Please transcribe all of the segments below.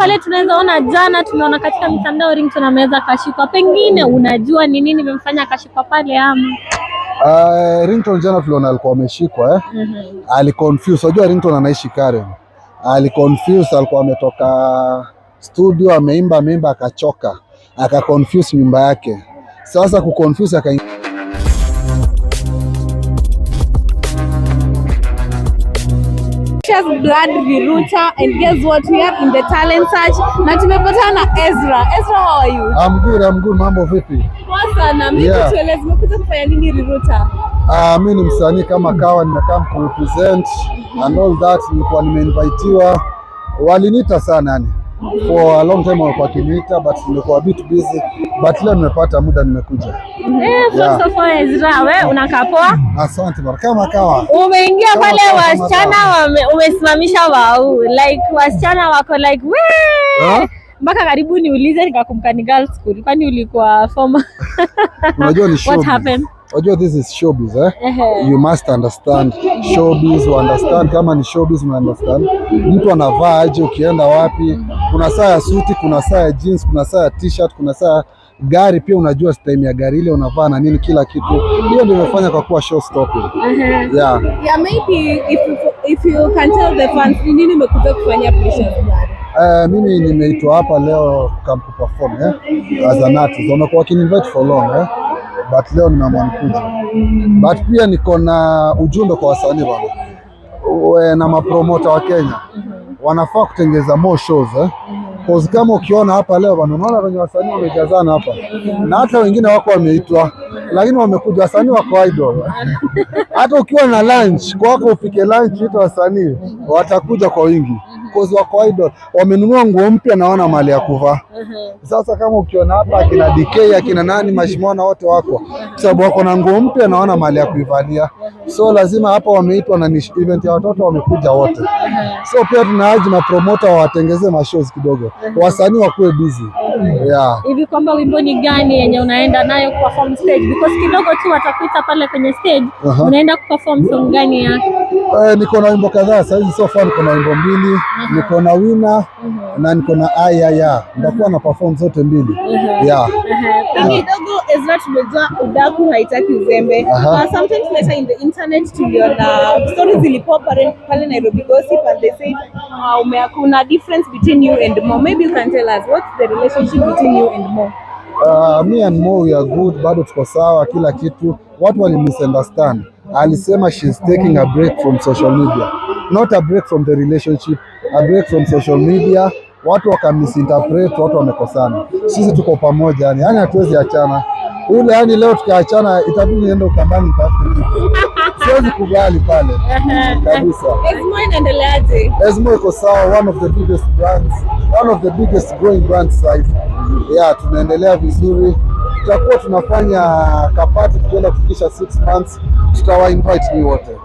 Pale tunaweza ona jana tumeona katika mitandao Ringtone ameweza kashikwa. Pengine unajua ni nini imemfanya kashikwa pale ama? Ringtone jana tuliona alikuwa ameshikwa aliconfuse. Unajua Ringtone anaishi Karen. Aliconfuse, alikuwa ametoka studio ameimba akachoka. Akaconfuse nyumba yake. Sasa kuconfuse akaingia blood Viruta, and guess what, we are in the talent search na tumepatana na Ezra. Ezra, how are you? I'm good. Mambo vipi? Poa sana. Mimi tueleze umekuja kufanya nini Viruta? Mimi ni msanii kama kawa, nimekaa kurepresent and all that. Nilikuwa nimeinvitiwa, waliniita sana yani for a long time walikuwa kiniita, but nilikuwa a bit busy, but leo nimepata muda nimekuja. First of all, Ezra, wewe unakaa poa? Asante bwana. Kama kawa umeingia pale wasichana umesimamisha wao, like wasichana wako like we mpaka karibu niulize nikakumbuka ni girls school, kwani ulikuwa former? Unajua ni what happened? Unajua this is showbiz You must understand showbiz, understand kama ni showbiz, understand mtu anavaa aje, ukienda wapi, kuna saa ya suti, kuna saa ya jeans, kuna saa ya t-shirt, kuna saa gari pia, unajua style ya gari ile unavaa na nini, kila kitu. Hiyo ndio imefanya kwa kuwa show stopping. Yeah, maybe if you can tell the fans nini umekuja kufanya pressure gani? Mimi nimeitwa hapa leo come to perform as a Narrates. Wamekuwa wakininvite for long but leo nimeamua nikuja. But pia niko na ujumbe kwa wasanii bwana na mapromota wa Kenya. Wanafaa kutengeza more shows Cause kama ukiona hapa leo bwana, unaona wenye wasanii wamejazana hapa na hata wengine wako wameitwa, lakini wamekuja wasanii wako idol. Hata ukiwa na lunch kwako upike lunch ita wasanii watakuja kwa wingi. Cause wako idol, wamenunua nguo mpya na wana mali ya kuvaa. Sasa kama ukiona hapa akina DK akina nani mashimona wote wako, sababu wako na nguo mpya na wana mali ya kuivalia. So lazima hapa wameitwa na event ya watoto wamekuja wote. So pia tunaaji na promoter watengeze mashows kidogo. Wasanii wakuwe busy. Hivi kwamba wimbo ni gani yenye unaenda nayo perform stage? Because kidogo tu watakuita pale kwenye stage, unaenda kuperform song gani yake? Niko na wimbo kadhaa sasa hivi, so far niko na wimbo mbili. Niko na Wina na niko na Ayaya. Ndakuwa na perform zote mbili. Kidogo Ezra, tumejua udaku haitaki uzembe. Sometimes later in the internet tuliona stories zilipop pale Nairobi gossip and they say kuna difference between you and Mo. Maybe you can tell us what's the relationship between you and Mo? Me and Mo we are good, bado tuko sawa kila kitu. Watu wali misunderstand. Alisema she's taking a break from social media. Not a break from the relationship, a break from social media. Watu waka misinterpret, watu wamekosana. Sisi tuko pamoja yani hatuwezi achana. Ule yani leo tukiachana itabidi niende Ukambani nitafute kitu. Siwezi kubali pale. Kabisa. Ezra inaendeleaje? Ezra iko sawa, one of the biggest brands, one of the biggest growing brands side. Tunaendelea vizuri. Tutakuwa tunafanya kapati tukienda kufikisha 6 months, tutawa invite ni wote.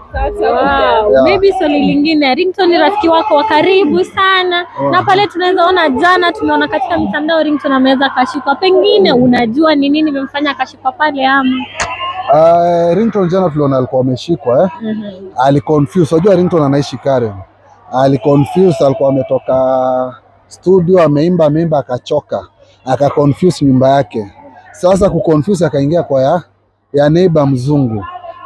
Maybe swali lingine, Ringtone ni rafiki wako wa karibu sana na pale tunaweza ona jana tumeona katika mitandao Ringtone ameweza kashikwa. Pengine unajua ni nini imemfanya kashikwa pale ama? Ringtone jana tuliona alikuwa ameshikwa aliconfuse. Unajua Ringtone anaishi Karen. Aliconfuse, alikuwa ametoka studio ameimba akachoka. Akaconfuse nyumba yake. Sasa kuconfuse akaingia kwa ya neighbor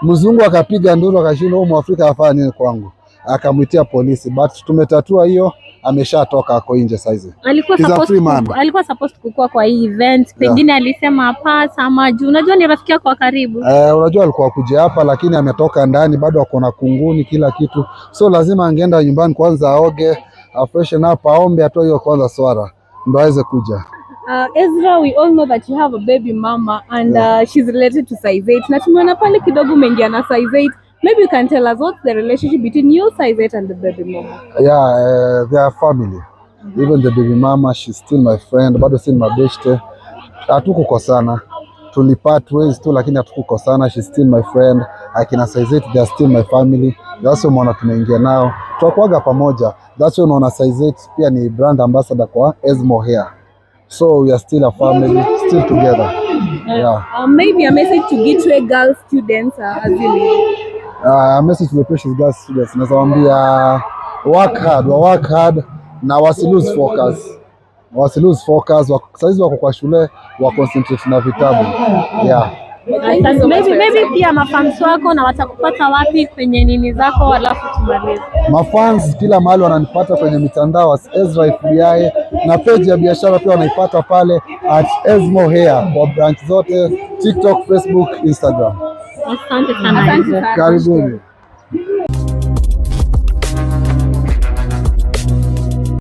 mzungu akapiga nduru akashinda huyu Mwafrika afanya nini kwangu, akamwitia polisi, but tumetatua hiyo, ameshatoka ako nje saizi. Alikuwa supposed kukua kwa hii event, pengine alisema pass ama juu unajua ni rafiki yako wa karibu. Unajua alikuwa kuja hapa lakini ametoka ndani, bado ako na kunguni kila kitu, so lazima angeenda nyumbani kwanza aoge, afreshen up, aombe, atoe hiyo kwanza swara ndo aweze kuja. Ezra, we all know that you have a baby mama and she's related to size 8. Na tumeona pale kidogo umeingia na size 8. Maybe you can tell us what's the relationship between you, size 8, and the baby mama? They are family. Even the baby mama, she's still my friend. Bado si mabeshte. Hatukukosana. Tulipart ways tu lakini hatukukosana. She's still my friend. Akina size 8, they are still my family. That's why unaona tumeingia nao. Tunakuaga pamoja. That's why unaona size 8 pia ni brand ambassador kwa Ezra here. So we are still a family, still together. Maybe a message to Gateway girl students as you leave. A message to the precious girl students. Nazawaambia work hard na wasi lose focus. wasi lose focus. Saizi wako kwa shule, wa concentrate na vitabu. Yeah. Maybe pia mafans wako na watakupata wapi kwenye nini zako, alafu tumalize. Mafans kila mahali wananipata kwenye mitandao Ezra FBI, na page ya biashara pia wanaipata pale @ezmohair kwa branch zote TikTok, Facebook, Instagram. Asante sana. Karibuni.